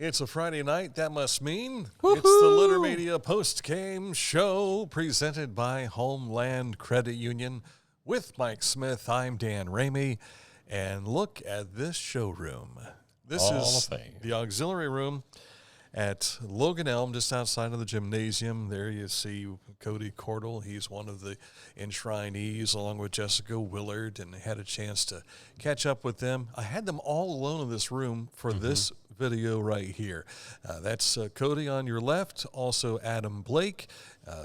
It's a Friday night. That must mean It's the Litter Media post-game show presented by Homeland Credit Union. With Mike Smith, I'm Dan Ramey. And look at this showroom. This is the auxiliary room at Logan Elm, just outside of the gymnasium. There you see Cody Cordell. He's one of the enshrinees, along with Jessica Willard, and had a chance to catch up with them. I had them all alone in this room for this video right here. That's Cody on your left, also Adam Blake,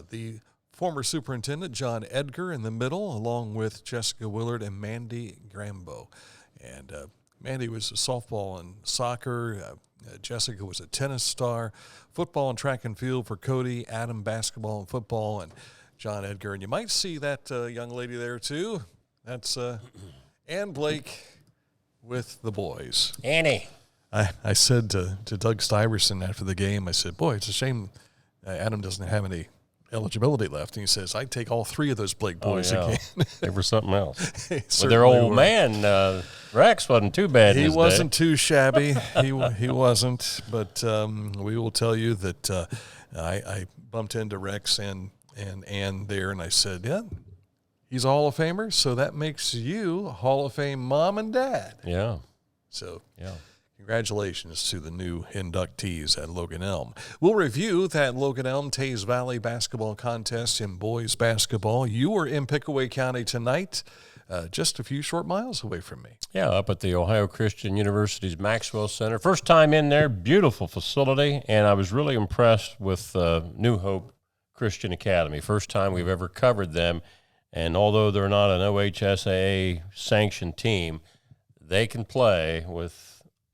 the former superintendent, John Edgar, in the middle, along with Jessica Willard and Mandy Grambo. And Mandy was a softball and soccer. Jessica was a tennis star. Football and track and field for Cody. Adam, basketball and football. And John Edgar. And you might see that young lady there, too. That's Ann Blake with the boys. Annie. I said to Doug Stiverson after the game, I said, boy, it's a shame Adam doesn't have any eligibility left. And he says, I'd take all three of those Blake boys again. They were something else. But their old man, Rex, wasn't too bad. He wasn't too shabby. He wasn't. But we will tell you that I bumped into Rex and Ann there, and I said, yeah, he's a Hall of Famer, so that makes you Hall of Fame mom and dad. Yeah. So, yeah. Congratulations to the new inductees at Logan Elm. We'll review that Logan Elm Teays Valley basketball contest in boys basketball. You are in Pickaway County tonight, just a few short miles away from me. Yeah, up at the Ohio Christian University's Maxwell Center. First time in there, beautiful facility, and I was really impressed with New Hope Christian Academy. First time we've ever covered them, and although they're not an OHSAA-sanctioned team, they can play with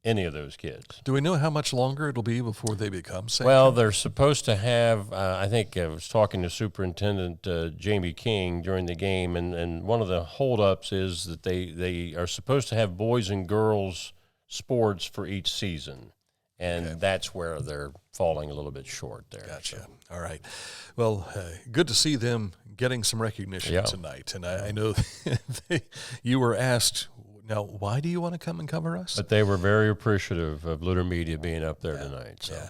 any of those kids. Do we know how much longer it'll be before they become sanctioned? Well, they're supposed to have, I think I was talking to Superintendent Jamie King during the game, and one of the holdups is that they are supposed to have boys and girls sports for each season, and that's where they're falling a little bit short there. Gotcha. So. All right. Well, good to see them getting some recognition tonight, and I know you were asked, now, why do you want to come and cover us? But they were very appreciative of Litter Media being up there tonight. So. Yeah,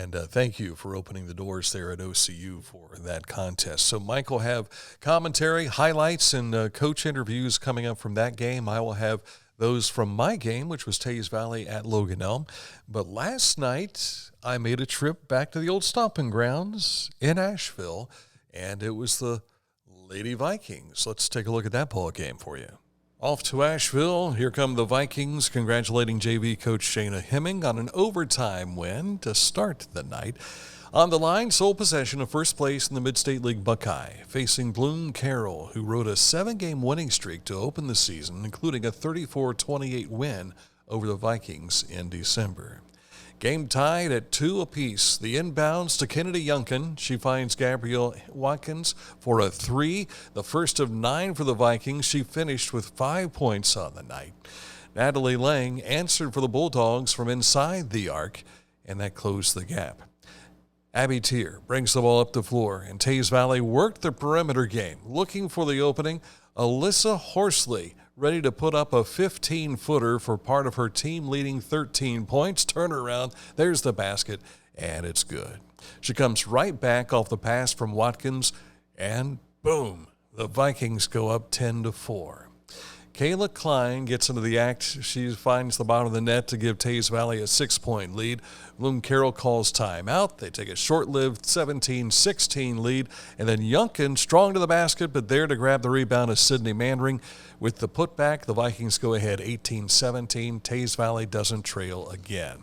and thank you for opening the doors there at OCU for that contest. So Mike will have commentary, highlights, and coach interviews coming up from that game. I will have those from my game, which was Teays Valley at Logan Elm. But last night, I made a trip back to the old stomping grounds in Asheville, and it was the Lady Vikings. Let's take a look at that ball game for you. Off to Asheville, here come the Vikings, congratulating JV coach Shayna Hemming on an overtime win to start the night. On the line, sole possession of first place in the Mid State League Buckeye, facing Bloom-Carroll, who rode a 7-game winning streak to open the season, including a 34-28 win over the Vikings in December. Game tied at 2 apiece. The inbounds to Kennedy Younkin. She finds Gabrielle Watkins for a 3, the first of 9 for the Vikings. She finished with 5 points on the night. Natalie Lang answered for the Bulldogs from inside the arc, and that closed the gap. Abby Tier brings the ball up the floor, and Teays Valley worked the perimeter game, looking for the opening. Alyssa Horsley ready to put up a 15-footer for part of her team-leading 13 points. Turnaround, there's the basket, and it's good. She comes right back off the pass from Watkins, and boom, the Vikings go up 10-4. Kayla Klein gets into the act. She finds the bottom of the net to give Teays Valley a 6-point lead. Bloom-Carroll calls timeout. They take a short-lived 17-16 lead. And then Younkin, strong to the basket, but there to grab the rebound is Sydney Mandring. With the putback, the Vikings go ahead 18-17. Teays Valley doesn't trail again.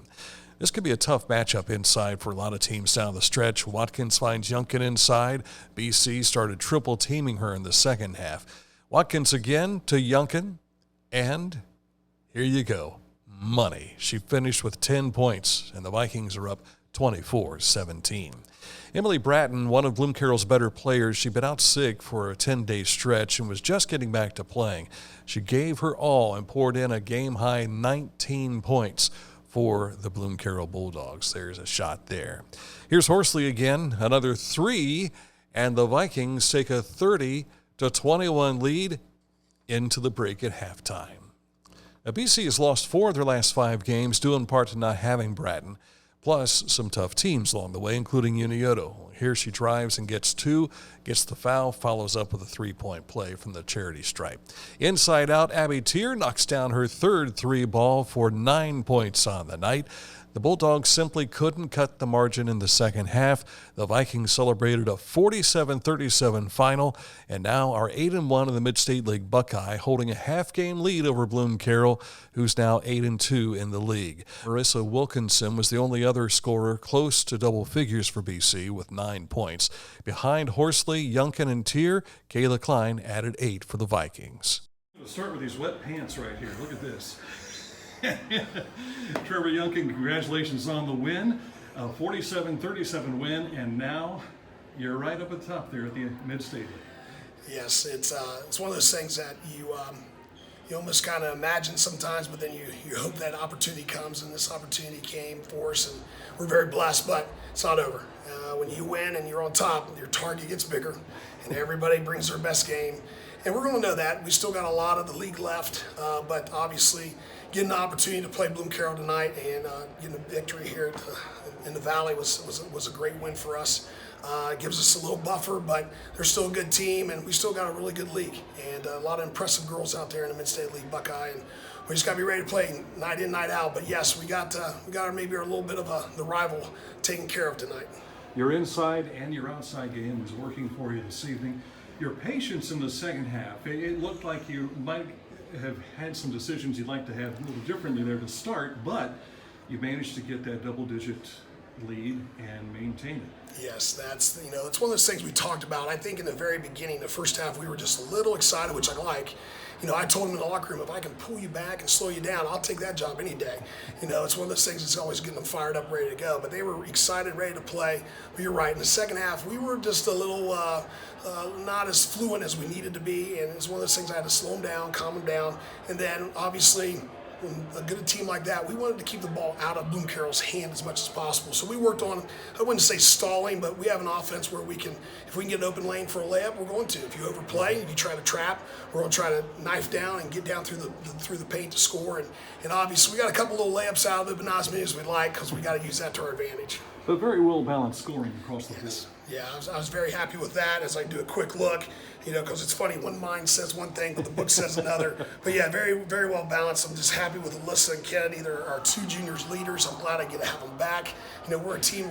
This could be a tough matchup inside for a lot of teams down the stretch. Watkins finds Younkin inside. BC started triple-teaming her in the second half. Watkins again to Younkin, and here you go, money. She finished with 10 points, and the Vikings are up 24-17. Emily Bratton, one of Bloom-Carroll's better players, she'd been out sick for a 10-day stretch and was just getting back to playing. She gave her all and poured in a game-high 19 points for the Bloom-Carroll Bulldogs. There's a shot there. Here's Horsley again, another 3, and the Vikings take a 30-21 lead into the break at halftime. Now, BC has lost 4 of their last 5 games, due in part to not having Bratton. plus some tough teams along the way, including Unioto. Here she drives and gets two, gets the foul, follows up with a three-point play from the charity stripe. Inside out, Abby Teer knocks down her third three ball for 9 points on the night. The Bulldogs simply couldn't cut the margin in the second half. The Vikings celebrated a 47-37 final and now are 8-1 in the Mid State League Buckeye, holding a half-game lead over Bloom-Carroll, who's now 8-2 in the league. Marissa Wilkinson was the only other scorer close to double figures for BC with 9 points. Behind Horsley, Younkin, and Teer, Kayla Klein added 8 for the Vikings. We'll start with these wet pants right here. Look at this. Trevor Younkin, congratulations on the win. 47-37 win, and now you're right up at the top there at the Mid State League. Yes, it's one of those things that you almost kind of imagine sometimes, but then you hope that opportunity comes, and this opportunity came for us, and we're very blessed, but it's not over. When you win and you're on top, your target gets bigger, and everybody brings their best game, and we're going to know that. We still got a lot of the league left, but obviously getting the opportunity to play Bloom-Carroll tonight and getting a victory here in the Valley was a great win for us. It gives us a little buffer, but they're still a good team, and we still got a really good league and a lot of impressive girls out there in the Mid State League Buckeye, and we just got to be ready to play night in, night out. But yes, we got maybe a little bit of the rival taken care of tonight. Your inside and your outside game was working for you this evening. Your patience in the second half, it looked like you might have had some decisions you'd like to have a little differently there to start, but you managed to get that double-digit lead and maintain it. Yes, it's one of those things we talked about. I think in the very beginning, the first half, we were just a little excited, which I like. I told him in the locker room, if I can pull you back and slow you down, I'll take that job any day. It's one of those things that's always getting them fired up, ready to go. But they were excited, ready to play. But you're right, in the second half, we were just a little not as fluent as we needed to be. And it's one of those things I had to slow them down, calm them down. And then, obviously, when a good team like that, we wanted to keep the ball out of Bloom-Carroll's hand as much as possible. So we worked on, I wouldn't say stalling, but we have an offense where if we can get an open lane for a layup, we're going to. If you overplay, if you try to trap, we're going to try to knife down and get down through the paint to score. And obviously, we got a couple little layups out of it, but not as many as we'd like because we got to use that to our advantage. But very well-balanced scoring across the board. Yeah, I was very happy with that as I do a quick look, because it's funny, one mind says one thing, but the book says another. But yeah, very, very well balanced. I'm just happy with Alyssa and Kennedy. They're our two juniors leaders. I'm glad I get to have them back. We're a team,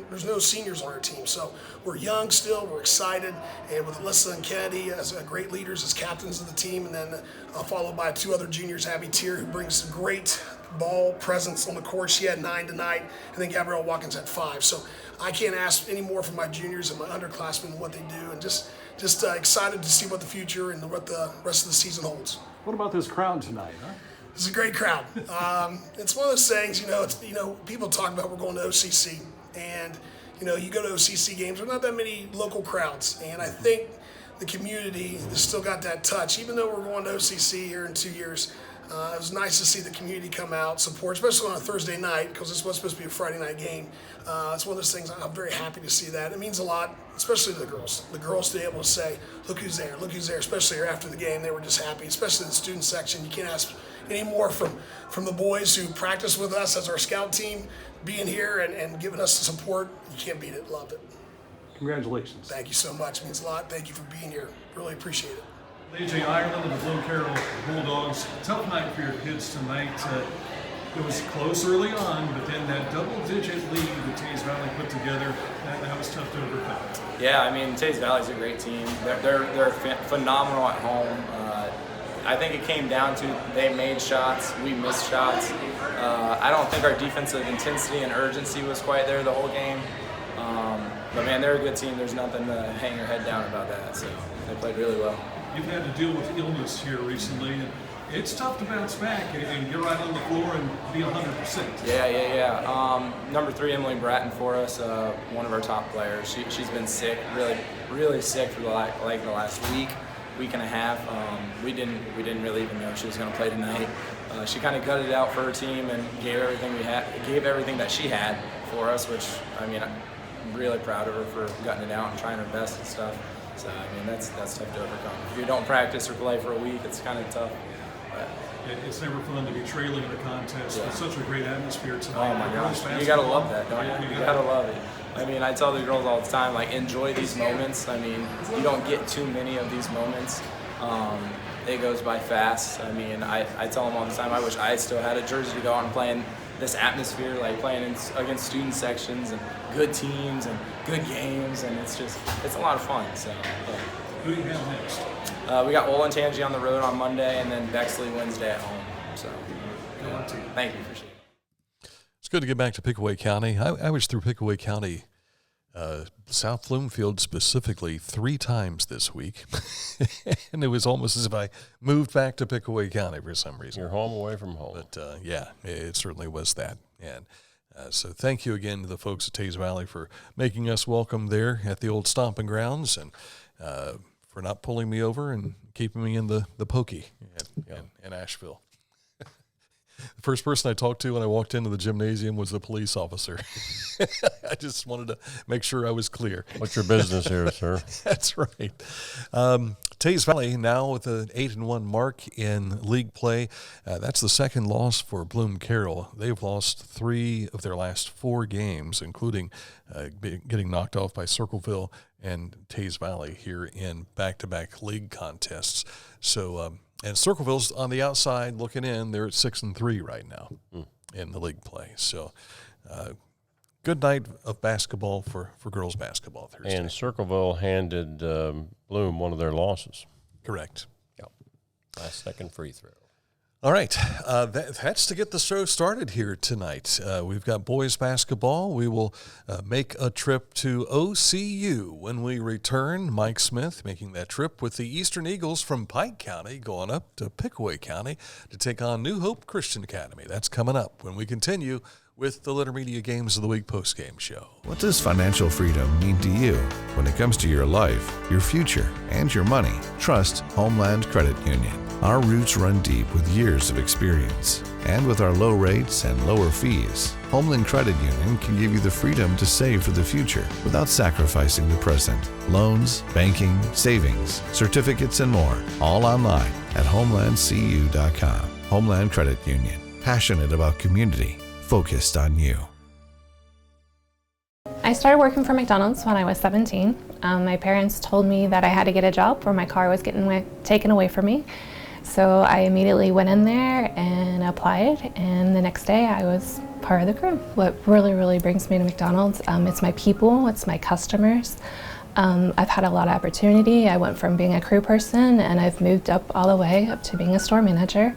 there's no seniors on our team. So we're young still, we're excited. And with Alyssa and Kennedy as great leaders, as captains of the team, and then followed by two other juniors, Abby Teer, who brings great ball presence on the court. She had 9 tonight, and then Gabrielle Watkins had 5. So I can't ask any more from my juniors and my underclassmen and what they do, and just excited to see what the future and what the rest of the season holds. What about this crowd tonight, huh? It's a great crowd. It's one of those things, people talk about we're going to OCC, and you go to OCC games, there's not that many local crowds, and I think the community has still got that touch, even though we're going to OCC here in 2 years. It was nice to see the community come out, support, especially on a Thursday night, because this was supposed to be a Friday night game. It's one of those things, I'm very happy to see that. It means a lot, especially to the girls. The girls to be able to say, look who's there, especially after the game. They were just happy, especially the student section. You can't ask any more from the boys who practice with us as our scout team, being here and giving us the support. You can't beat it. Loved it. Congratulations. Thank you so much. It means a lot. Thank you for being here. Really appreciate it. AJ Ireland and the Bloom-Carroll Bulldogs. Tough night for your kids tonight. It was close early on, but then that double-digit lead that Teays Valley put together, that was tough to overcome. Yeah, Teays Valley's a great team. They're phenomenal at home. I think it came down to they made shots, we missed shots. I don't think our defensive intensity and urgency was quite there the whole game. But man, they're a good team. There's nothing to hang your head down about that. So they played really well. You've had to deal with illness here recently, and it's tough to bounce back and get right on the floor and be 100%. Yeah. Number 3, Emily Bratton for us, one of our top players. She's been sick, really sick for the last week and a half. We didn't really even know she was going to play tonight. She kind of gutted it out for her team and gave everything that she had for us, which I'm really proud of her for gutting it out and trying her best and stuff. So that's tough to overcome. If you don't practice or play for a week, it's kind of tough. But It's never fun to be trailing in a contest. It's such a great atmosphere tonight. Oh my gosh, you gotta love that, don't you? You gotta love it. I mean, I tell the girls all the time, like, enjoy these moments. I mean, you don't get too many of these moments. It goes by fast. I mean, I tell them all the time, I wish I still had a jersey to go out and play in this atmosphere, like playing against student sections and good teams and good games, and it's a lot of fun. So, yeah. Who do you have next? We got Olentangy on the road on Monday, and then Bexley Wednesday at home. So, thank you. Appreciate it. It's good to get back to Pickaway County. I was through Pickaway County, South Bloomfield specifically, 3 times this week. And it was almost as if I moved back to Pickaway County for some reason. You're home away from home. But, yeah, it certainly was that. And so thank you again to the folks at Teays Valley for making us welcome there at the old stomping grounds, and for not pulling me over and keeping me in the pokey in Asheville. The first person I talked to when I walked into the gymnasium was the police officer. I just wanted to make sure I was clear. What's your business here, sir? That's right. Teays Valley now with an 8-1 mark in league play. That's the second loss for Bloom-Carroll. They've lost 3 of their last 4 games, including getting knocked off by Circleville and Teays Valley here in back-to-back league contests. So, and Circleville's on the outside looking in. They're at 6-3 right now in the league play. So, good night of basketball for girls basketball Thursday. And Circleville handed Bloom one of their losses. Correct. Yep. Last second free throw. All right. That's to get the show started here tonight. We've got boys basketball. We will make a trip to OCU when we return. Mike Smith making that trip with the Eastern Eagles from Pike County going up to Pickaway County to take on New Hope Christian Academy. That's coming up when we continue with the Letter Media Games of the Week postgame show. What does financial freedom mean to you when it comes to your life, your future, and your money? Trust Homeland Credit Union. Our roots run deep with years of experience. And with our low rates and lower fees, Homeland Credit Union can give you the freedom to save for the future without sacrificing the present. Loans, banking, savings, certificates, and more, all online at homelandcu.com. Homeland Credit Union. Passionate about community. Focused on you. I started working for McDonald's when I was 17. My parents told me that I had to get a job or my car was getting taken away from me. So I immediately went in there and applied, and the next day I was part of the crew. What really brings me to McDonald's, it's my people, it's my customers. I've had a lot of opportunity. I went from being a crew person and I've moved up all the way up to being a store manager.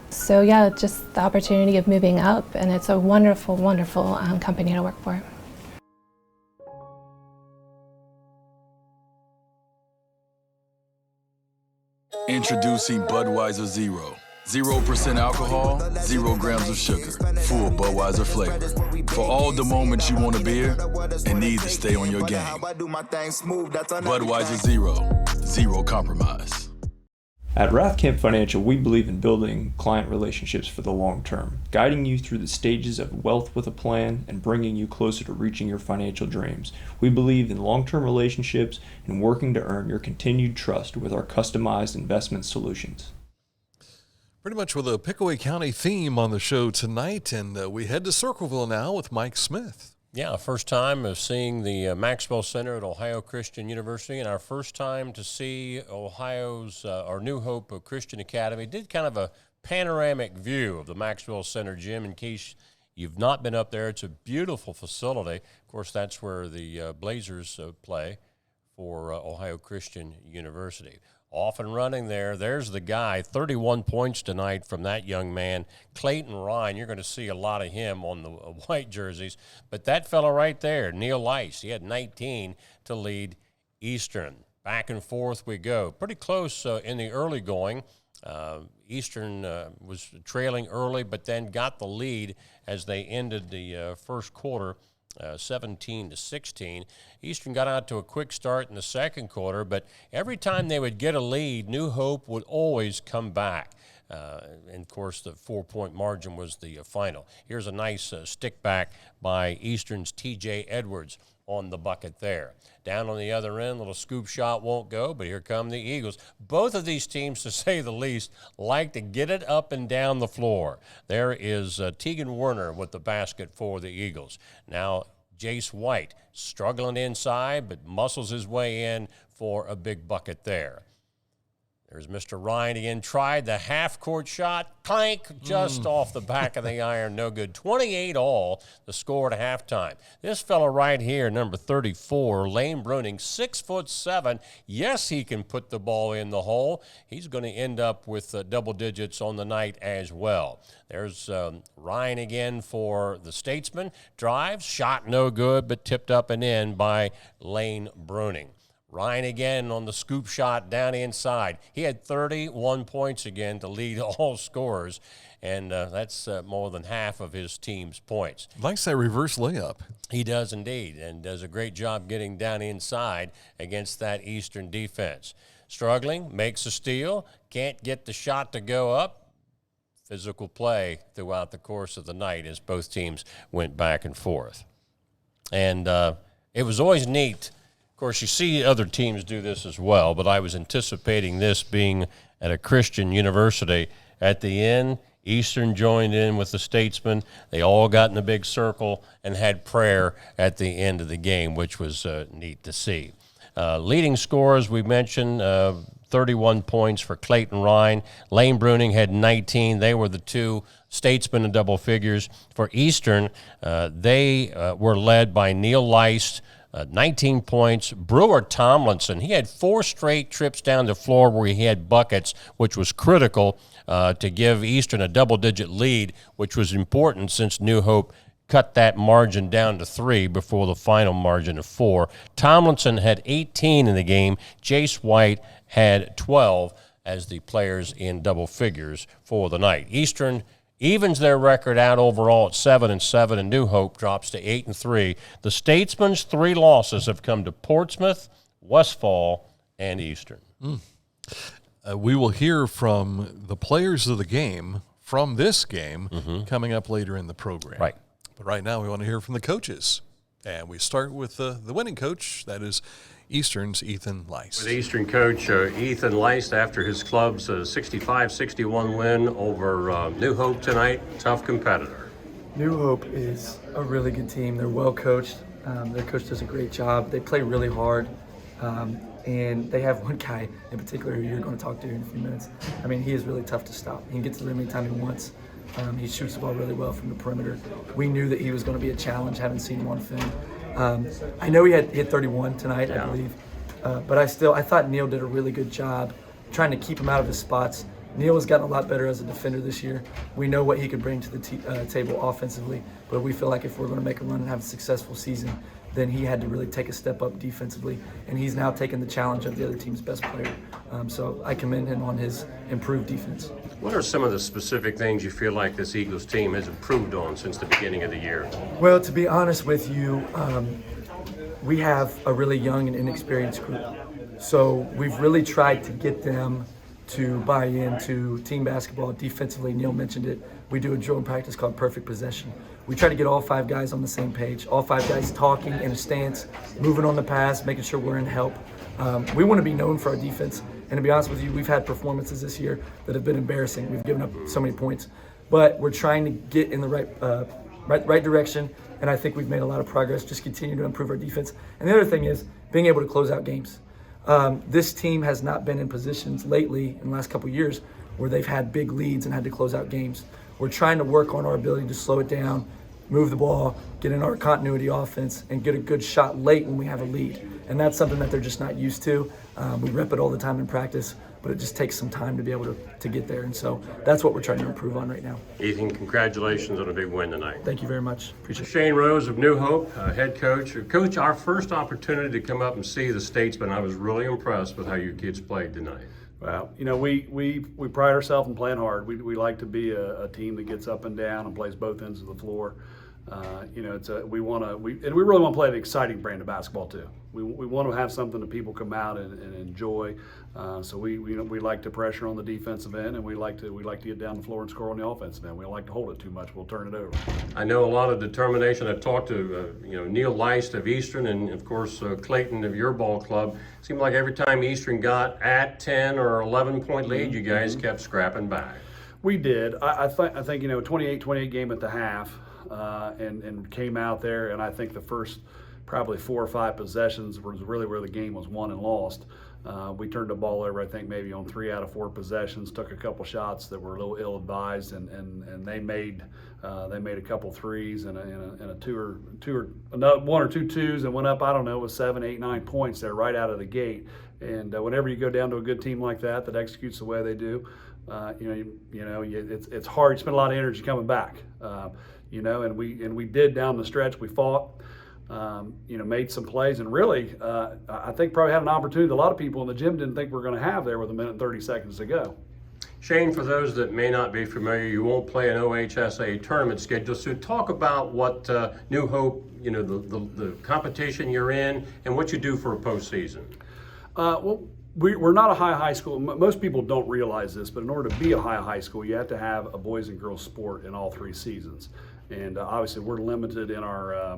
So yeah, just the opportunity of moving up, and it's a wonderful company to work for. Introducing Budweiser Zero. 0% alcohol, 0 grams of sugar, full Budweiser flavor. For all the moments you want a beer and need to stay on your game. Budweiser Zero. Zero compromise. At Rathkamp Financial, we believe in building client relationships for the long term, guiding you through the stages of wealth with a plan and bringing you closer to reaching your financial dreams. We believe in long-term relationships and working to earn your continued trust with our customized investment solutions. Pretty much with a Pickaway County theme on the show tonight, and we head to Circleville now with Mike Smith. Yeah, first time of seeing the Maxwell Center at Ohio Christian University, and our first time to see Ohio's, or New Hope Christian Academy. Did kind of a panoramic view of the Maxwell Center gym in case you've not been up there. It's a beautiful facility. Of course, that's where the Blazers play for Ohio Christian University. Off and running there. There's the guy, 31 points tonight from that young man, Clayton Rhyne. You're going to see a lot of him on the white jerseys. But that fellow right there, Neil Leist, he had 19 to lead Eastern. Back and forth we go. Pretty close in the early going. Eastern was trailing early, but then got the lead as they ended the first quarter. 17-16. Eastern got out to a quick start in the second quarter, but every time they would get a lead, New Hope would always come back. And, of course, the 4-point margin was the final. Here's a nice stick back by Eastern's T.J. Edwards. on the bucket there. Down on the other end, little scoop shot won't go, but here come the Eagles. Both of these teams, to say the least, like to get it up and down the floor. There is Teagan Werner with the basket for the Eagles. Now, Jace White struggling inside, but muscles his way in for a big bucket there. There's Mr. Rhyne again, tried the half-court shot, clank, just off the back of the iron, no good. 28 all, the score at halftime. This fella right here, number 34, Lane Bruning, 6'7". Yes, he can put the ball in the hole. He's going to end up with double digits on the night as well. There's Rhyne again for the Statesmen. Drives, shot no good, but tipped up and in by Lane Bruning. Rhyne again on the scoop shot down inside. He had 31 points again to lead all scorers, and that's more than half of his team's points. Likes that reverse layup. He does indeed, and does a great job getting down inside against that Eastern defense. Struggling, makes a steal, can't get the shot to go up. Physical play throughout the course of the night as both teams went back and forth. And it was always neat. Of course, you see other teams do this as well, but I was anticipating this being at a Christian university. At the end, Eastern joined in with the Statesmen. They all got in a big circle and had prayer at the end of the game, which was neat to see. Leading scorers, we mentioned, 31 points for Clayton Rhyne. Lane Bruning had 19. They were the two Statesmen in double figures. For Eastern, they were led by Neil Leist, 19 points. Brewer Tomlinson, he had 4 straight trips down the floor where he had buckets, which was critical to give Eastern a double-digit lead, which was important since New Hope cut that margin down to 3 before the final margin of 4. Tomlinson had 18 in the game. Jace White had 12 as the players in double figures for the night. Eastern evens their record out overall at 7-7, and New Hope drops to 8-3. The Statesmen's 3 losses have come to Portsmouth, Westfall, and Eastern. We will hear from the players of the game from this game coming up later in the program. Right. But right now we want to hear from the coaches. And we start with the winning coach, that is Eastern's Ethan Leist. With Eastern coach Ethan Leist after his club's 65-61 win over New Hope tonight. Tough competitor. New Hope is a really good team. They're well coached. Their coach does a great job. They play really hard. And they have one guy in particular who you're going to talk to in a few minutes. I mean, he is really tough to stop. He gets to the rim anytime he wants. He shoots the ball really well from the perimeter. We knew that he was going to be a challenge, having seen him on film. I know he hit 31 tonight, I believe. But I thought Neil did a really good job trying to keep him out of his spots. Neil has gotten a lot better as a defender this year. We know what he could bring to the table offensively, but we feel like if we're going to make a run and have a successful season, then he had to really take a step up defensively, and he's now taken the challenge of the other team's best player. So I commend him on his improved defense. What are some of the specific things you feel like this Eagles team has improved on since the beginning of the year? Well, to be honest with you, we have a really young and inexperienced group. So we've really tried to get them to buy into team basketball defensively. Neil mentioned it. We do a drill in practice called Perfect Possession. We try to get all 5 guys on the same page, all 5 guys talking in a stance, moving on the pass, making sure we're in help. We want to be known for our defense. And to be honest with you, we've had performances this year that have been embarrassing. We've given up so many points. But we're trying to get in the right direction, and I think we've made a lot of progress, just continue to improve our defense. And the other thing is being able to close out games. This team has not been in positions lately in the last couple of years where they've had big leads and had to close out games. We're trying to work on our ability to slow it down, move the ball, get in our continuity offense, and get a good shot late when we have a lead. And that's something that they're just not used to. We rep it all the time in practice, but it just takes some time to be able to get there. And so that's what we're trying to improve on right now. Ethan, congratulations on a big win tonight. Thank you very much. Appreciate it. Shane Rose of New Hope, head coach. Coach, our first opportunity to come up and see the Statesmen, I was really impressed with how you kids played tonight. Well, you know, we pride ourselves in playing hard. We like to be a team that gets up and down and plays both ends of the floor. we really want to play an exciting brand of basketball too. We want to have something that people come out and enjoy. So we like to pressure on the defensive end, and we like to get down the floor and score on the offensive end. We don't like to hold it too much. We'll turn it over. I know a lot of determination. I've talked to Neil Leist of Eastern, and of course Clayton of your ball club. It seemed like every time Eastern got at 10 or 11-point lead, you guys kept scrapping back. We did. I think 28 game at the half, and came out there, and I think the first probably 4 or 5 possessions was really where the game was won and lost. We turned the ball over, I think, maybe on 3 out of 4 possessions. Took a couple shots that were a little ill-advised, and they made a couple threes and one or two twos, and went up. I don't know, it was 7, 8, 9 points there right out of the gate. And whenever you go down to a good team like that executes the way they do, it's hard. You spend a lot of energy coming back. And we did down the stretch. We fought. Made some plays, and really, I think probably had an opportunity that a lot of people in the gym didn't think we were going to have there with 1 minute and 30 seconds to go. Shane, for those that may not be familiar, you won't play an OHSA tournament schedule, so talk about what New Hope, the competition you're in, and what you do for a postseason. We're not a high school. Most people don't realize this, but in order to be a high school, you have to have a boys and girls sport in all 3 seasons. And obviously, we're limited in our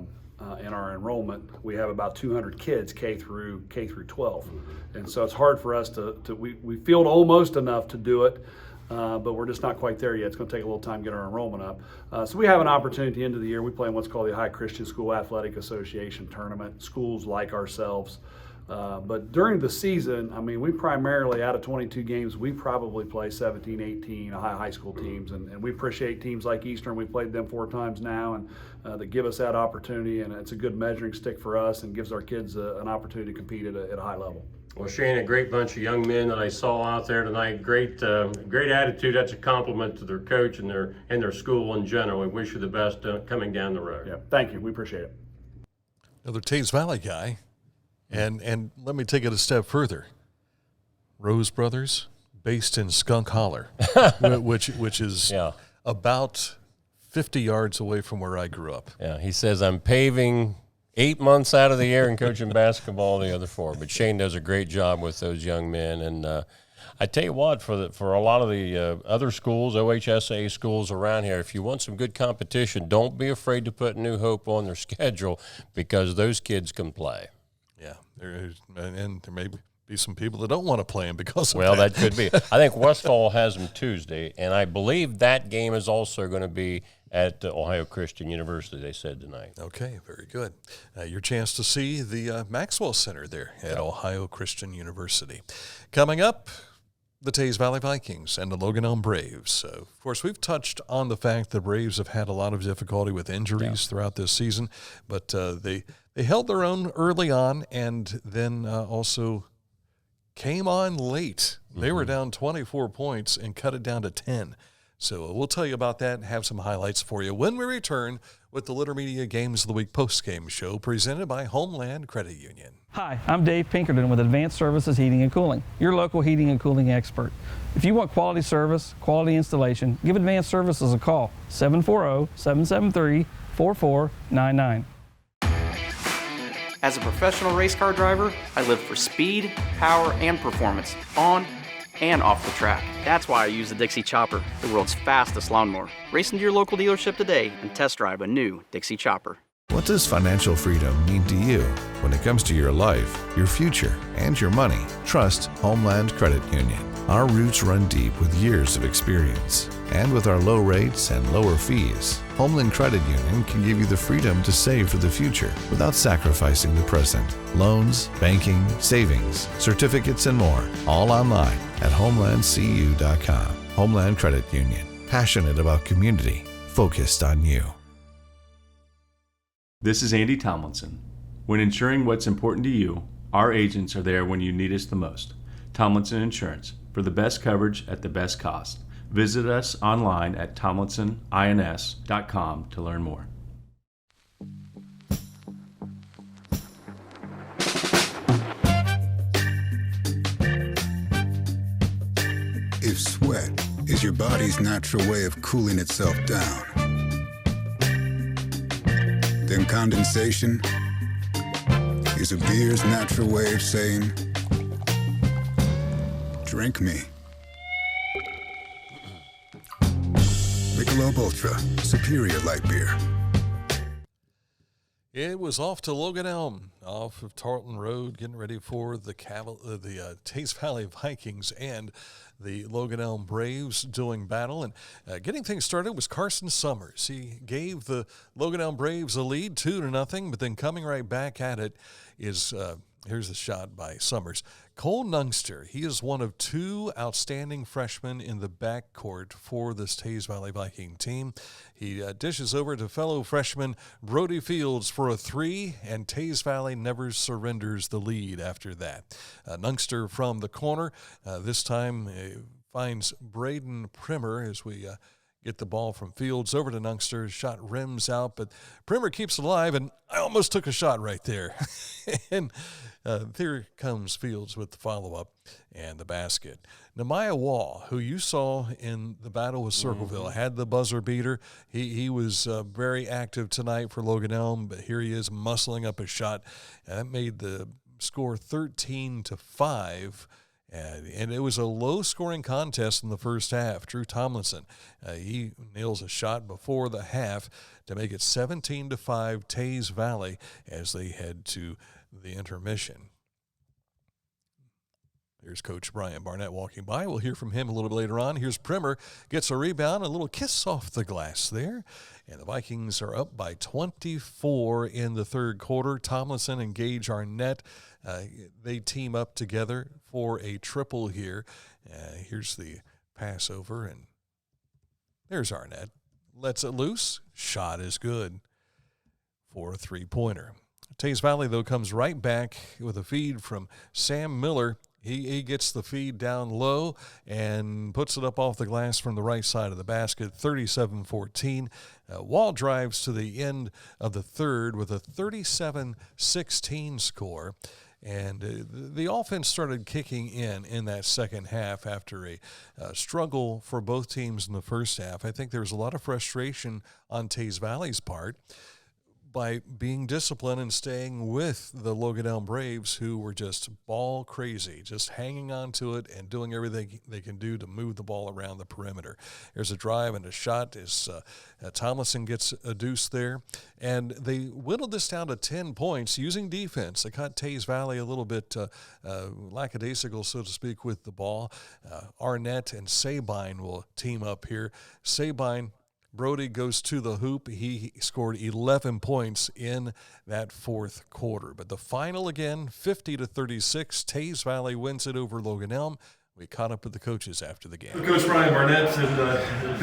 enrollment. We have about 200 kids K through 12, and so it's hard for us we field almost enough to do it, but we're just not quite there yet. It's going to take a little time to get our enrollment up. So we have an opportunity at the end of the year. We play in what's called the Ohio Christian School Athletic Association tournament. Schools like ourselves. But during the season, we primarily, out of 22 games, we probably play 17, 18 high school teams, and we appreciate teams like Eastern. We've played them 4 times now, and that give us that opportunity, and it's a good measuring stick for us and gives our kids an opportunity to compete at a high level. Well, Shane, a great bunch of young men that I saw out there tonight. Great attitude. That's a compliment to their coach and their school in general. We wish you the best coming down the road. Yeah, thank you. We appreciate it. Another Teays Valley guy. And let me take it a step further. Roese Brothers, based in Skunk Holler, which is about 50 yards away from where I grew up. Yeah, he says I'm paving 8 months out of the year and coaching basketball the other 4. But Shane does a great job with those young men. And I tell you what, for a lot of the other schools, OHSA schools around here, if you want some good competition, don't be afraid to put New Hope on their schedule, because those kids can play. Yeah, and there may be some people that don't want to play him because of that could be. I think Westfall has them Tuesday, and I believe that game is also going to be at Ohio Christian University, they said tonight. Okay, very good. Your chance to see the Maxwell Center there at Ohio Christian University. Coming up, the Teays Valley Vikings and the Logan Elm Braves. Of course, we've touched on the fact the Braves have had a lot of difficulty with injuries throughout this season, but they held their own early on, and then also came on late. They were down 24 points and cut it down to 10. So we'll tell you about that and have some highlights for you when we return with the Litter Media Games of the Week postgame show presented by Homeland Credit Union. Hi, I'm Dave Pinkerton with Advanced Services Heating and Cooling, your local heating and cooling expert. If you want quality service, quality installation, give Advanced Services a call, 740-773-4499. As a professional race car driver, I live for speed, power, and performance, on and off the track. That's why I use the Dixie Chopper, the world's fastest lawnmower. Race into your local dealership today and test drive a new Dixie Chopper. What does financial freedom mean to you? When it comes to your life, your future, and your money, trust Homeland Credit Union. Our roots run deep with years of experience. And with our low rates and lower fees, Homeland Credit Union can give you the freedom to save for the future without sacrificing the present. Loans, banking, savings, certificates, and more, all online at homelandcu.com. Homeland Credit Union, passionate about community, focused on you. This is Andy Tomlinson. When insuring what's important to you, our agents are there when you need us the most. Tomlinson Insurance, for the best coverage at the best cost. Visit us online at tomlinsonins.com to learn more. If sweat is your body's natural way of cooling itself down, then condensation is a beer's natural way of saying, drink me. Michelob Ultra, superior light beer. It was off to Logan Elm, off of Tarleton Road, getting ready for the Teays Valley Vikings and the Logan Elm Braves doing battle. And getting things started was Carson Summers. He gave the Logan Elm Braves a lead 2-0, but then coming right back at it is, here's the shot by Summers. Cole Nungster, he is one of 2 outstanding freshmen in the backcourt for this Teays Valley Viking team. He dishes over to fellow freshman Brody Fields for a 3, and Teays Valley never surrenders the lead after that. Nungster from the corner, this time finds Braden Primer as we get the ball from Fields over to Nungster. Shot rims out, but Primer keeps it alive, and I almost took a shot right there. And there comes Fields with the follow-up and the basket. Nehemiah Wall, who you saw in the battle with Circleville, had the buzzer beater. He was very active tonight for Logan Elm, but here he is muscling up a shot. And that made the score 13-5. And it was a low-scoring contest in the first half. Drew Tomlinson, he nails a shot before the half to make it 17-5 Teays Valley as they head to the intermission. Here's Coach Brian Barnett walking by. We'll hear from him a little bit later on. Here's Primer, gets a rebound, a little kiss off the glass there. And the Vikings are up by 24 in the third quarter. Tomlinson and Gage Arnett, they team up together for a triple here. Here's the pass over, and there's Arnett. Lets it loose. Shot is good for a three-pointer. Teays Valley, though, comes right back with a feed from Sam Miller. He gets the feed down low and puts it up off the glass from the right side of the basket, 37-14. Wall drives to the end of the third with a 37-16 score. And the offense started kicking in that second half after a struggle for both teams in the first half. I think there was a lot of frustration on Teays Valley's part by being disciplined and staying with the Logan Elm Braves, who were just ball crazy, just hanging on to it and doing everything they can do to move the ball around the perimeter. There's a drive and a shot as Tomlinson gets a deuce there. And they whittled this down to 10 points using defense. They caught Teays Valley a little bit lackadaisical, so to speak, with the ball. Arnett and Sabine will team up here. Sabine, Brody goes to the hoop. He scored 11 points in that fourth quarter. But the final again, 50-36. Teays Valley wins it over Logan Elm. We caught up with the coaches after the game. Coach Brian Barnett, and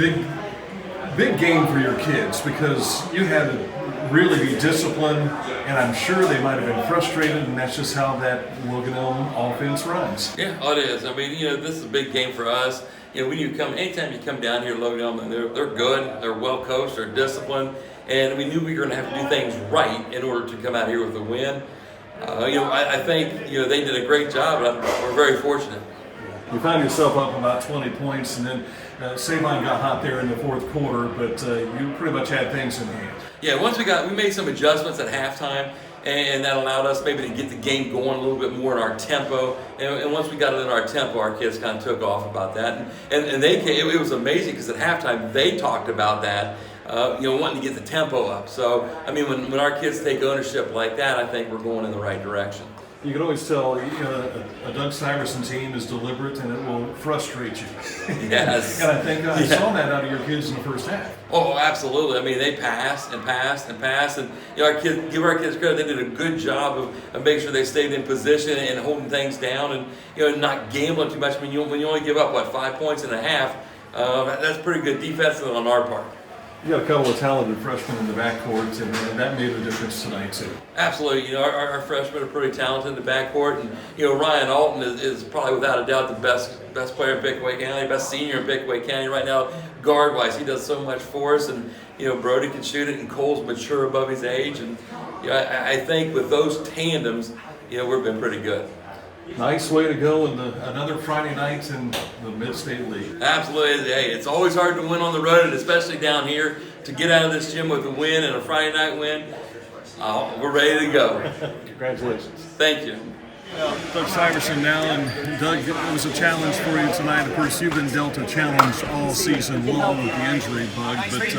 big game for your kids because you had to really be disciplined, and I'm sure they might have been frustrated, and that's just how that Logan Elm offense runs. Yeah, it is. I mean, this is a big game for us. When you come, anytime you come down here to Logan Elm, they're good, they're well coached, they're disciplined, and we knew we were going to have to do things right in order to come out here with a win. I think they did a great job, and we're very fortunate. You found yourself up about 20 points, and then Sabine got hot there in the fourth quarter, but you pretty much had things in hand. Yeah, once we made some adjustments at halftime, and that allowed us maybe to get the game going a little bit more in our tempo. And once we got it in our tempo, our kids kind of took off about that. And it was amazing because at halftime they talked about that, wanting to get the tempo up. So, I mean, when our kids take ownership like that, I think we're going in the right direction. You can always tell, a Doug Stiverson team is deliberate and it will frustrate you. Yes. And I think I saw that out of your kids in the first half. Oh, absolutely. I mean, they passed and passed and passed, and give our kids credit. They did a good job of making sure they stayed in position and holding things down, and not gambling too much. When you only give up 5 points and a half, that's pretty good defense on our part. You got a couple of talented freshmen in the backcourt, and that made a difference tonight too. Absolutely. Our freshmen are pretty talented in the backcourt, and Ryan Alton is probably without a doubt the best player in Pickaway County, best senior in Pickaway County right now, guard-wise. He does so much for us, and Brody can shoot it, and Cole's mature above his age, and I think with those tandems, we've been pretty good. Nice way to go in another Friday night in the Mid State League. Absolutely. Hey, it's always hard to win on the road, and especially down here, to get out of this gym with a win and a Friday night win. We're ready to go. Congratulations. Thank you. Doug Stiverson now, and Doug, it was a challenge for you tonight. Of course, you've been dealt a challenge all season long with the injury bug, but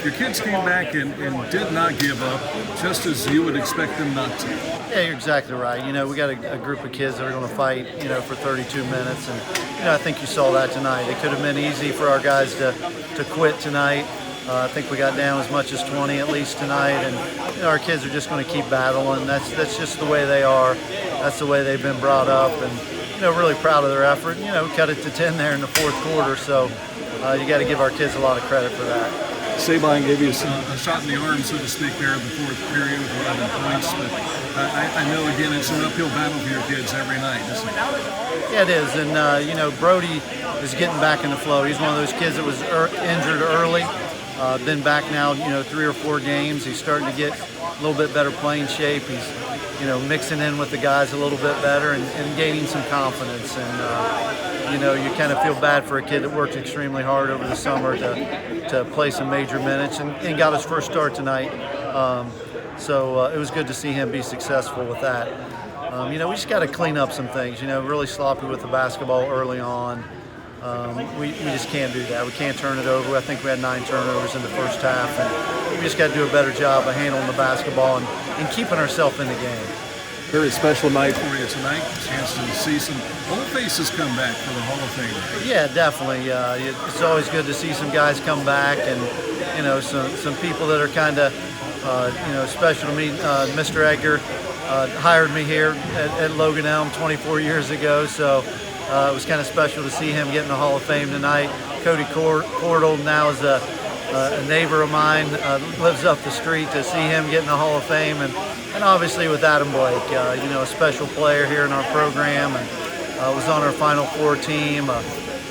your kids came back and did not give up, just as you would expect them not to. Yeah, you're exactly right. We got a group of kids that are going to fight, for 32 minutes, and I think you saw that tonight. It could have been easy for our guys to quit tonight. I think we got down as much as 20 at least tonight, and our kids are just going to keep battling. That's just the way they are. That's the way they've been brought up, and really proud of their effort. We cut it to 10 there in the fourth quarter, so you got to give our kids a lot of credit for that. Sabine gave you a shot in the arm, so to speak, there in the fourth period with 11 points, but I know, again, it's an uphill battle for your kids every night, isn't it? Yeah, it is, and Brody is getting back in the flow. He's one of those kids that was injured early. Been back now, 3 or 4 games. He's starting to get a little bit better playing shape. He's, mixing in with the guys a little bit better and gaining some confidence. And, you kind of feel bad for a kid that worked extremely hard over the summer to play some major minutes and got his first start tonight. So it was good to see him be successful with that. We just got to clean up some things, really sloppy with the basketball early on. We just can't do that. We can't turn it over. I think we had 9 turnovers in the first half, and we just got to do a better job of handling the basketball and keeping ourselves in the game. Very special night for you tonight. A chance to see some old faces come back for the Hall of Fame. Yeah, definitely. It's always good to see some guys come back, and some people that are kind of special to me. Mr. Edgar hired me here at Logan Elm 24 years ago, so it was kind of special to see him get in the Hall of Fame tonight. Cody Cordell now is a neighbor of mine, lives up the street, to see him get in the Hall of Fame, and obviously with Adam Blake, a special player here in our program, and was on our Final Four team,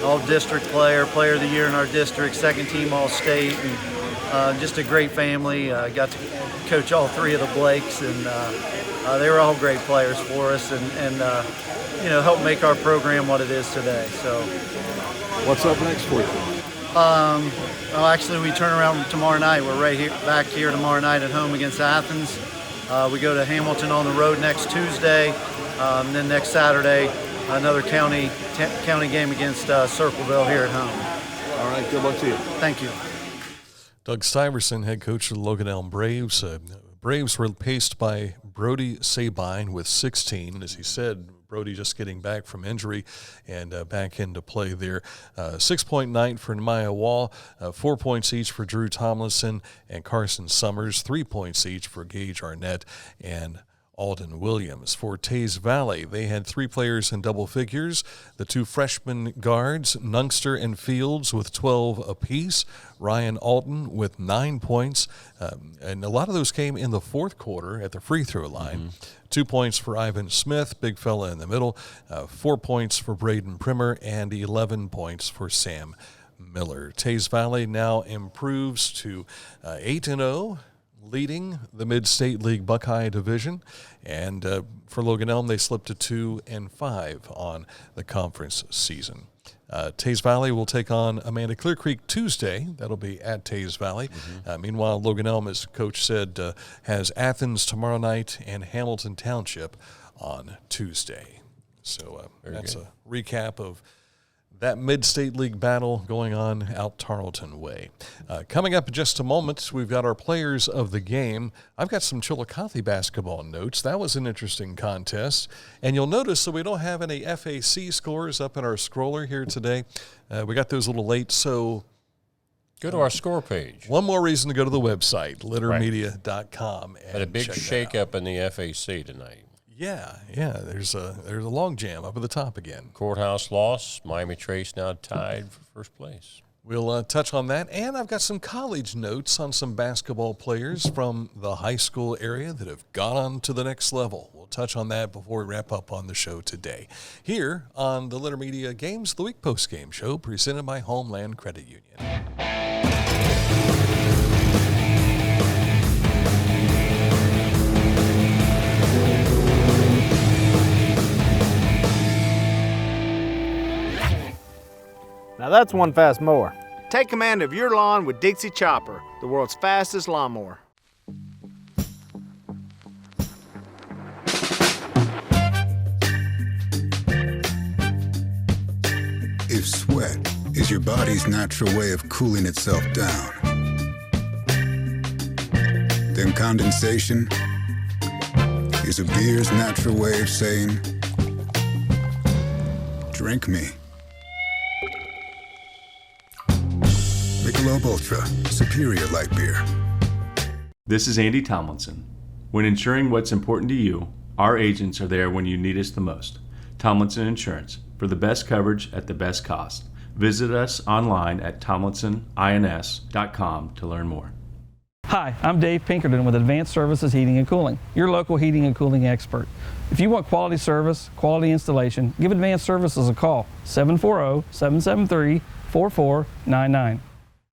all-district player of the year in our district, second team All-State, and just a great family. Got to coach all 3 of the Blakes, and they were all great players for us, and help make our program what it is today. So, what's up next for you? Actually, we turn around tomorrow night. We're back here tomorrow night at home against Athens. We go to Hamilton on the road next Tuesday. Then next Saturday, another county game against Circleville here at home. All right, good luck to you. Thank you. Doug Stiverson, head coach of the Logan Elm Braves. Braves were paced by Brody Sabine with 16. As he said, Brody just getting back from injury and back into play there. 6-point night for Nehemiah Wall, 4 points each for Drew Tomlinson and Carson Summers, 3 points each for Gage Arnett and Alden Williams. For Teays Valley, they had 3 players in double figures. The 2 freshman guards, Nungster and Fields, with 12 apiece. Ryan Alton with 9 points. And a lot of those came in the fourth quarter at the free throw line. Mm-hmm. 2 points for Ivan Smith, big fella in the middle. 4 points for Braden Primer, and 11 points for Sam Miller. Teays Valley now improves to 8-0. Leading the Mid State League Buckeye division, and for Logan Elm, they slipped to 2-5 on the conference season. Teays Valley will take on Amanda Clear Creek Tuesday. That'll be at Teays Valley. Mm-hmm. Meanwhile, Logan Elm, as Coach said, has Athens tomorrow night and Hamilton Township on Tuesday. So that's good. A recap of that Mid-State League battle going on out Tarleton way. Coming up in just a moment, we've got our players of the game. I've got some Chillicothe basketball notes. That was an interesting contest. And you'll notice that we don't have any FAC scores up in our scroller here today. We got those a little late, so go to our score page. One more reason to go to the website, littermedia.com. Had a big shake-up in the FAC tonight. Yeah, there's a log jam up at the top again. Courthouse loss. Miami Trace now tied for first place. We'll touch on that, and I've got some college notes on some basketball players from the high school area that have gone on to the next level. We'll touch on that before we wrap up on the show today. Here on the Litter Media Games of the Week postgame show, presented by Homeland Credit Union. Now that's one fast mower. Take command of your lawn with Dixie Chopper, the world's fastest lawnmower. is your body's natural way of cooling itself down. Then condensation is a beer's natural way of saying, drink me. Michelob Ultra, superior light beer. This is Andy Tomlinson. When insuring what's important to you, our agents are there when you need us the most. Tomlinson Insurance, for the best coverage at the best cost. Visit us online at tomlinsonins.com to learn more. Hi, I'm Dave Pinkerton with Advanced Services Heating and Cooling, your local heating and cooling expert. If you want quality service, quality installation, give Advanced Services a call, 740-773-4499.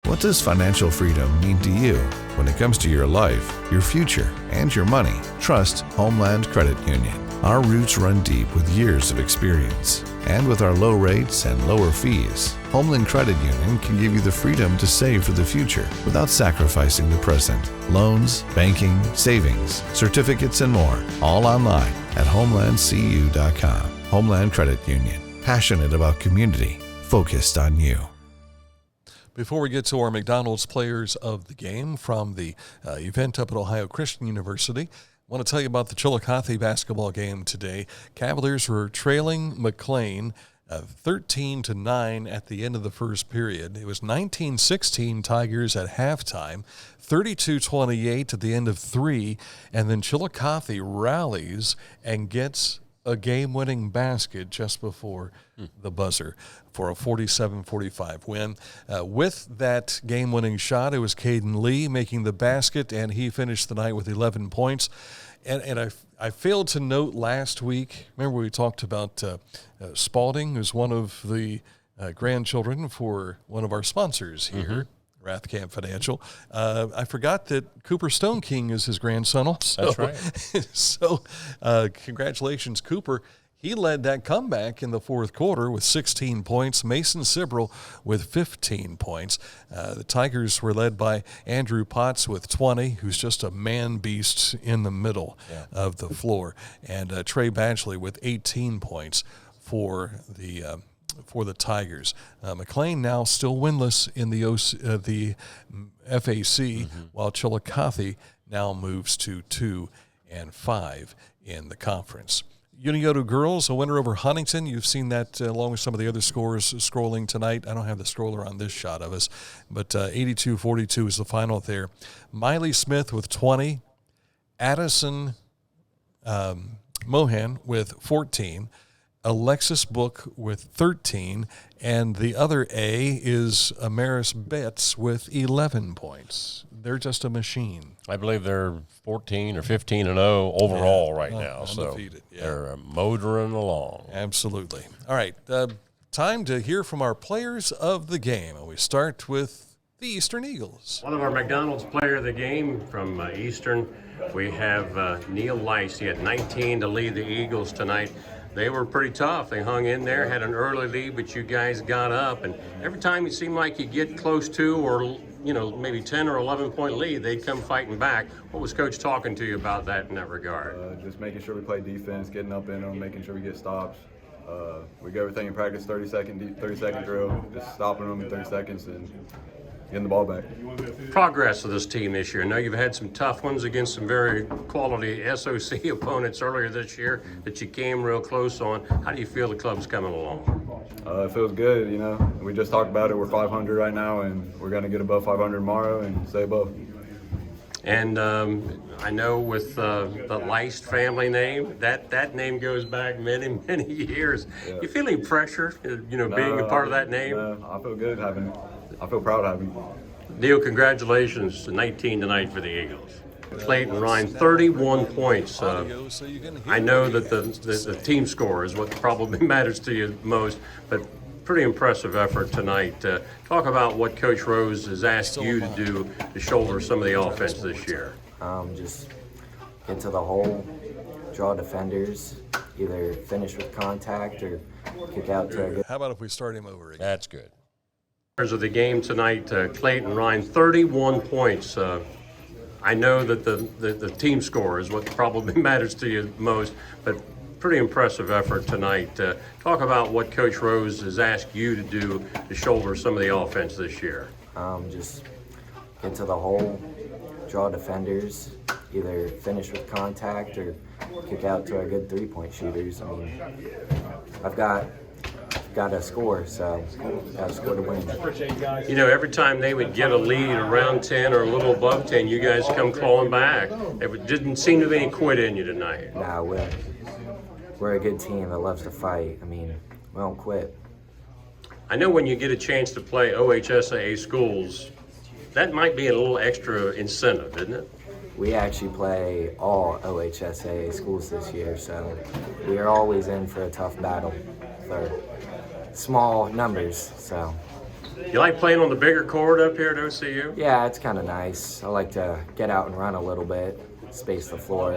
What does financial freedom mean to you? When it comes to your life, your future, and your money, trust Homeland Credit Union. Our roots run deep with years of experience. And with our low rates and lower fees, Homeland Credit Union can give you the freedom to save for the future without sacrificing the present. Loans, banking, savings, certificates, and more, all online at homelandcu.com. Homeland Credit Union, passionate about community, focused on you. Before we get to our McDonald's players of the game from the event up at Ohio Christian University, I want to tell you about the Chillicothe basketball game today. Cavaliers were trailing McClain 13-9 at the end of the first period. It was 19-16 Tigers at halftime, 32-28 at the end of 3, and then Chillicothe rallies and gets a game-winning basket just before the buzzer for a 47-45 win. With that game-winning shot, it was Caden Lee making the basket, and he finished the night with 11 points. And I failed to note last week, remember we talked about Spalding, who's one of the grandchildren for one of our sponsors here. Rathkamp Financial. I forgot that Cooper Stone King is his grandson also. That's right. So congratulations, Cooper. He led that comeback in the fourth quarter with 16 points. Mason Sibrel with 15 points. The Tigers were led by Andrew Potts with 20, who's just a man beast in the middle of the floor. And Trey Badgley with 18 points for the Tigers. McClain now still winless in the FAC, while Chillicothe now moves to 2-5 in the conference. Unioto girls, a winner over Huntington. You've seen that along with some of the other scores scrolling tonight. I don't have the scroller on this shot of us, but 82-42 is the final there. Miley Smith with 20, Addison Mohan with 14, Alexis Book with 13, and the other A is Amaris Betts with 11 points. They're just a machine. I believe they're 14 or 15-0 overall right now. Undefeated. So they're motoring along. Absolutely. All right, time to hear from our players of the game. And we start with the Eastern Eagles. One of our McDonald's player of the game from Eastern, we have Neil Leist. He had 19 to lead the Eagles tonight. They were pretty tough. They hung in there, had an early lead, but you guys got up. And every time it seemed like you get close to or, maybe 10 or 11-point lead, they'd come fighting back. What was Coach talking to you about that in that regard? Just making sure we play defense, getting up in them, making sure we get stops. We do everything in practice, 30-second drill, just stopping them in 30 seconds and getting the ball back. Progress of this team this year. I know you've had some tough ones against some very quality SOC opponents earlier this year that you came real close on. How do you feel the club's coming along? It feels good, We just talked about it. We're 500 right now, and we're going to get above 500 tomorrow and stay above. And I know with the Leist family name, that name goes back many, many years. Yeah. You feel any pressure, being a part of that name? No, I feel good having it. I feel proud having it. Neil, congratulations, 19 tonight for the Eagles. Clayton Rhyne, 31 points. I know that the team score is what probably matters to you most, but pretty impressive effort tonight. Talk about what Coach Roese has asked you to do to shoulder some of the offense this year. Just get to the hole, draw defenders, either finish with contact or kick out to a good. How about if we start him over again? That's good. Of the game tonight, Clayton Rhyne, 31 points. I know that the team score is what probably matters to you most, but pretty impressive effort tonight. Talk about what Coach Roese has asked you to do to shoulder some of the offense this year. Just get to the hole, draw defenders, either finish with contact or kick out to our good three-point shooters. I mean, I've got to score, so got to score to win. You know, every time they would get a lead around 10 or a little above 10, you guys come clawing back. It didn't seem to be any quit in you tonight. Nah, we're a good team that loves to fight. I mean, we don't quit. I know when you get a chance to play OHSAA schools, that might be a little extra incentive, isn't it? We actually play all OHSAA schools this year, so we are always in for a tough battle for small numbers. So. You like playing on the bigger court up here at OCU? Yeah, it's kind of nice. I like to get out and run a little bit, space the floor,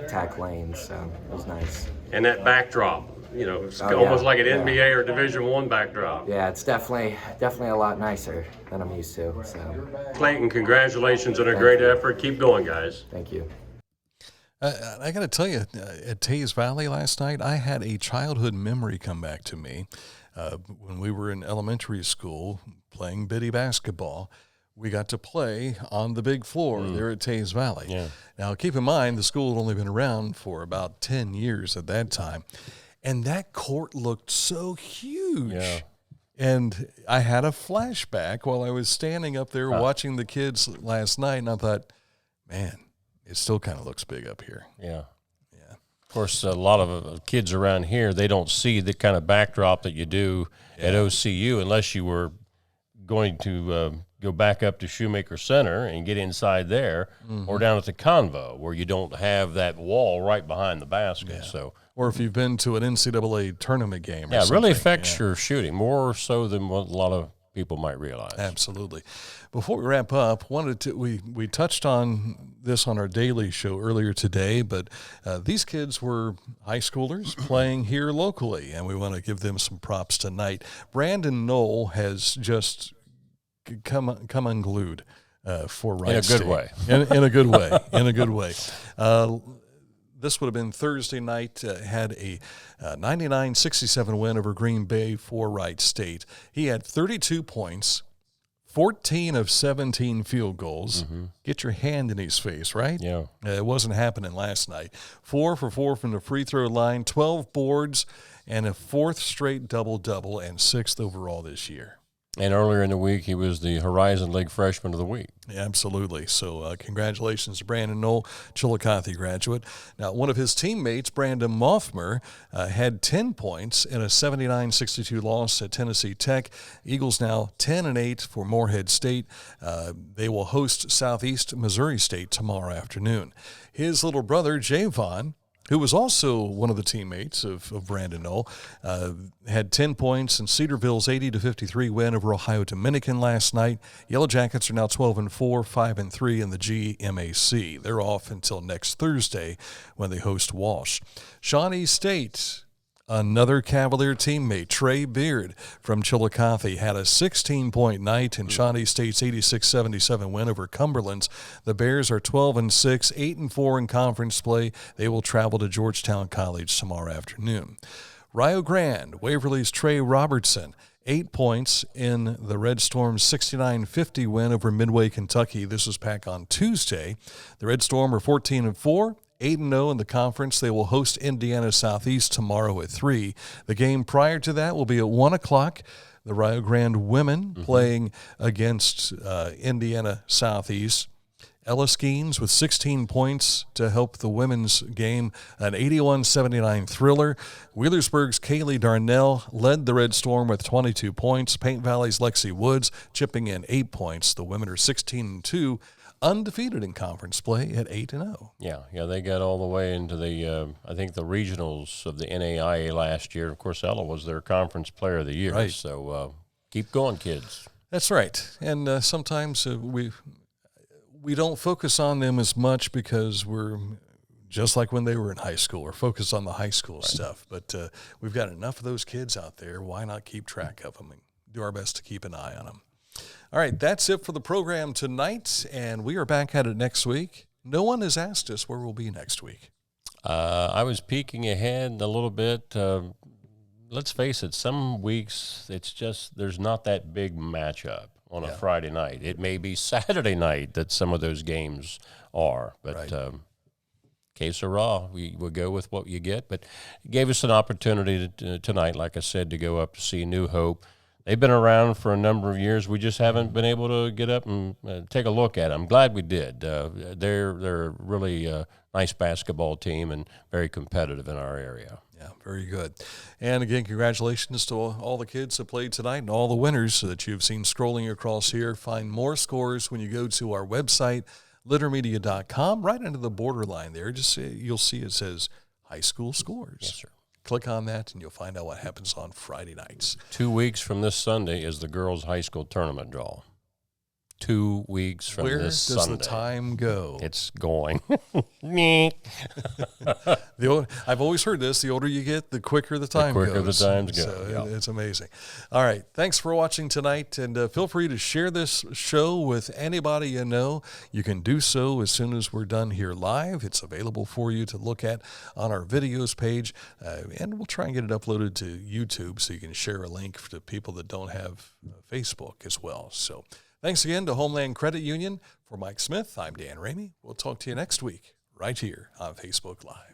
attack lanes, so it was nice. And that backdrop, you know, it's almost like an NBA or Division I backdrop. Yeah, it's definitely a lot nicer than I'm used to. So. Clayton, congratulations on a great effort. Keep going, guys. Thank you. I got to tell you, at Teays Valley last night, I had a childhood memory come back to me. When we were in elementary school playing biddy basketball, we got to play on the big floor there at Teays Valley. Yeah. Now, keep in mind, the school had only been around for about 10 years at that time. And that court looked so huge. Yeah. And I had a flashback while I was standing up there watching the kids last night, and I thought, man, it still kind of looks big up here. Yeah. Yeah. Of course, a lot of kids around here, they don't see the kind of backdrop that you do at OCU unless you were going to go back up to Shoemaker Center and get inside there, or down at the Convo where you don't have that wall right behind the basket. Yeah. So, or if you've been to an NCAA tournament game. It really affects your shooting more so than what a lot of people might realize. Absolutely. Before we wrap up, we touched on this on our daily show earlier today, but these kids were high schoolers playing here locally, and we want to give them some props tonight. Brandon Knoll has just come unglued for Wright State. In a good way. In a good way. In a good way. This would have been Thursday night, had a 99-67 win over Green Bay for Wright State. He had 32 points, 14 of 17 field goals. Get your hand in his face, right? Yeah. It wasn't happening last night. 4 for 4 from the free throw line, 12 boards, and a fourth straight double-double, and 6th overall this year. And earlier in the week, he was the Horizon League Freshman of the Week. Yeah, absolutely. So congratulations to Brandon Knoll, Chillicothe graduate. Now, one of his teammates, Brandon Mothmer, had 10 points in a 79-62 loss at Tennessee Tech. Eagles now 10-8 for Morehead State. They will host Southeast Missouri State tomorrow afternoon. His little brother, Javon, who was also one of the teammates of Brandon Knoll, had 10 points in Cedarville's 80-53 win over Ohio Dominican last night. Yellow Jackets are now 12-4, 5-3 in the GMAC. They're off until next Thursday when they host Walsh. Shawnee State, another Cavalier teammate, Trey Beard from Chillicothe, had a 16-point night in Shawnee State's 86-77 win over Cumberland's. The Bears are 12-6, 8-4 in conference play. They will travel to Georgetown College tomorrow afternoon. Rio Grande, Waverly's Trey Robertson, 8 points in the Red Storm's 69-50 win over Midway, Kentucky. This was back on Tuesday. The Red Storm are 14-4. 8-0 in the conference. They will host Indiana Southeast tomorrow at 3. The game prior to that will be at 1 o'clock. The Rio Grande women playing against Indiana Southeast. Ella Skeens with 16 points to help the women's game, an 81-79 thriller. Wheelersburg's Kaylee Darnell led the Red Storm with 22 points. Paint Valley's Lexi Woods chipping in 8 points. The women are 16-2. Undefeated in conference play at 8-0. Yeah, they got all the way into the, I think, the regionals of the NAIA last year. Of course, Ella was their conference player of the year. Right. So keep going, kids. That's right. And sometimes we don't focus on them as much because we're just like when they were in high school. We're focused on the high school stuff. But we've got enough of those kids out there. Why not keep track of them and do our best to keep an eye on them? All right, that's it for the program tonight, and we are back at it next week. No one has asked us where we'll be next week. I was peeking ahead a little bit. Let's face it, some weeks it's just there's not that big matchup on a Friday night. It may be Saturday night that some of those games are, but que sera, we will go with what you get. But it gave us an opportunity tonight, like I said, to go up to see New Hope. They've been around for a number of years. We just haven't been able to get up and take a look at them. I'm glad we did. They're really a nice basketball team and very competitive in our area. Yeah, very good. And again, congratulations to all the kids that played tonight and all the winners that you've seen scrolling across here. Find more scores when you go to our website, littermedia.com. Right under the borderline there, just you'll see it says high school scores. Yes, sir. Click on that, and you'll find out what happens on Friday nights. 2 weeks from this Sunday is the girls' high school tournament draw. 2 weeks from this Sunday. Where does the time go? It's going. I've always heard this. The older you get, the quicker the time goes. The quicker the times go. So it's amazing. All right. Thanks for watching tonight. And feel free to share this show with anybody you know. You can do so as soon as we're done here live. It's available for you to look at on our videos page. And we'll try and get it uploaded to YouTube so you can share a link to people that don't have Facebook as well. So thanks again to Homeland Credit Union. For Mike Smith, I'm Dan Ramey. We'll talk to you next week right here on Facebook Live.